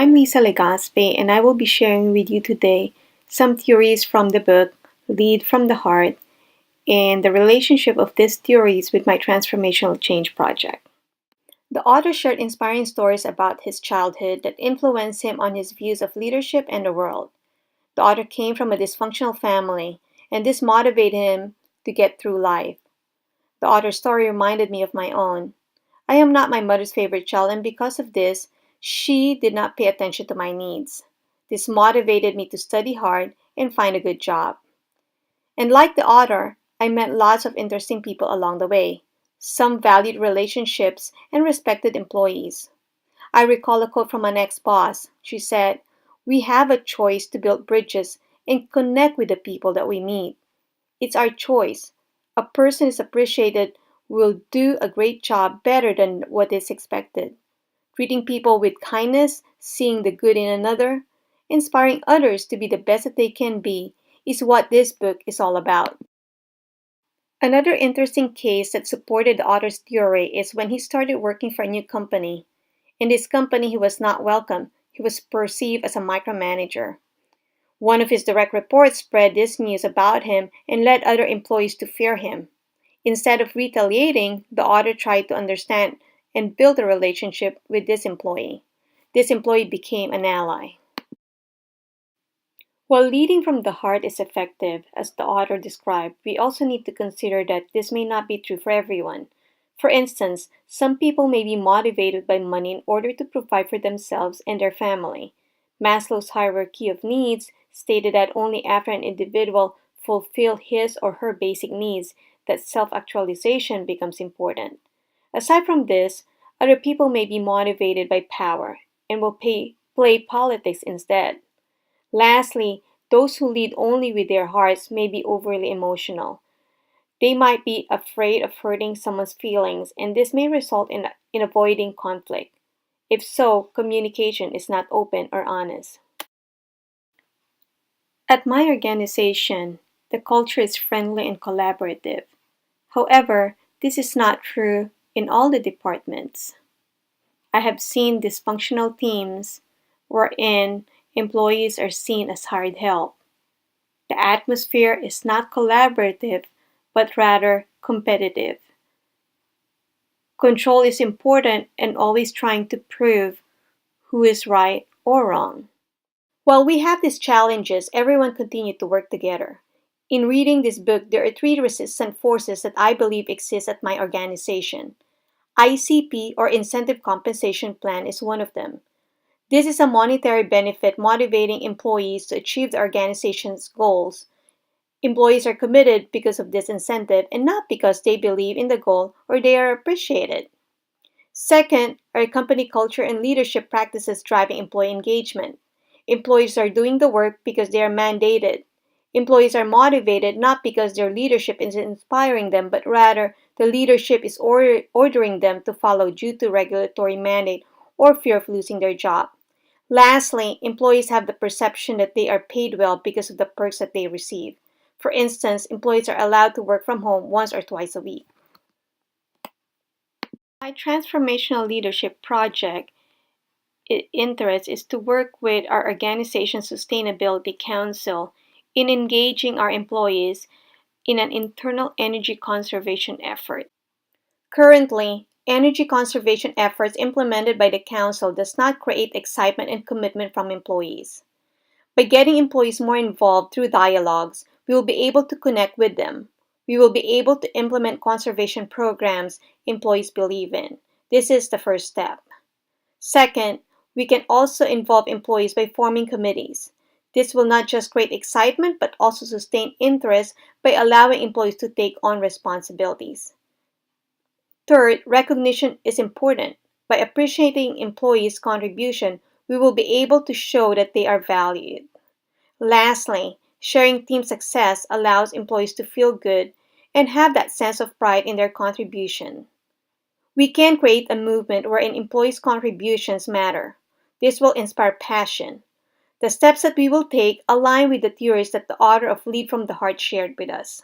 I'm Lisa Legaspe, and I will be sharing with you today some theories from the book Lead from the Heart and the relationship of these theories with my transformational change project. The author shared inspiring stories about his childhood that influenced him on his views of leadership and the world. The author came from a dysfunctional family, and this motivated him to get through life. The author's story reminded me of my own. I am not my mother's favorite child, and because of this, she did not pay attention to my needs. This motivated me to study hard and find a good job. And like the author, I met lots of interesting people along the way. Some valued relationships and respected employees. I recall a quote from an ex-boss. She said, "We have a choice to build bridges and connect with the people that we meet. It's our choice. A person is appreciated will do a great job better than what is expected. Treating people with kindness, seeing the good in another, inspiring others to be the best that they can be is what this book is all about." Another interesting case that supported the author's theory is when he started working for a new company. In this company, he was not welcome. He was perceived as a micromanager. One of his direct reports spread this news about him and led other employees to fear him. Instead of retaliating, the author tried to understand and build a relationship with this employee. This employee became an ally. While leading from the heart is effective, as the author described, we also need to consider that this may not be true for everyone. For instance, some people may be motivated by money in order to provide for themselves and their family. Maslow's hierarchy of needs stated that only after an individual fulfills his or her basic needs that self-actualization becomes important. Aside from this, other people may be motivated by power and will play politics instead. Lastly, those who lead only with their hearts may be overly emotional. They might be afraid of hurting someone's feelings, and this may result in avoiding conflict. If so, communication is not open or honest. At my organization, the culture is friendly and collaborative. However, this is not true in all the departments. I have seen dysfunctional teams wherein employees are seen as hired help. The atmosphere is not collaborative, but rather competitive. Control is important and always trying to prove who is right or wrong. While we have these challenges, everyone continued to work together. In reading this book, there are three resistant forces that I believe exist at my organization. ICP, or Incentive Compensation Plan, is one of them. This is a monetary benefit motivating employees to achieve the organization's goals. Employees are committed because of this incentive and not because they believe in the goal or they are appreciated. Second, are company culture and leadership practices driving employee engagement. Employees are doing the work because they are mandated. Employees are motivated not because their leadership is inspiring them, but rather the leadership is ordering them to follow due to regulatory mandate or fear of losing their job. Lastly, employees have the perception that they are paid well because of the perks that they receive. For instance, employees are allowed to work from home once or twice a week. My transformational leadership project interest is to work with our organization's sustainability council in engaging our employees in an internal energy conservation effort. Currently, energy conservation efforts implemented by the council does not create excitement and commitment from employees. By getting employees more involved through dialogues, we will be able to connect with them. We will be able to implement conservation programs employees believe in. This is the first step. Second, we can also involve employees by forming committees. This will not just create excitement but also sustain interest by allowing employees to take on responsibilities. Third, recognition is important. By appreciating employees' contribution, we will be able to show that they are valued. Lastly, sharing team success allows employees to feel good and have that sense of pride in their contribution. We can create a movement wherein employees' contributions matter. This will inspire passion. The steps that we will take align with the theories that the author of Lead from the Heart shared with us.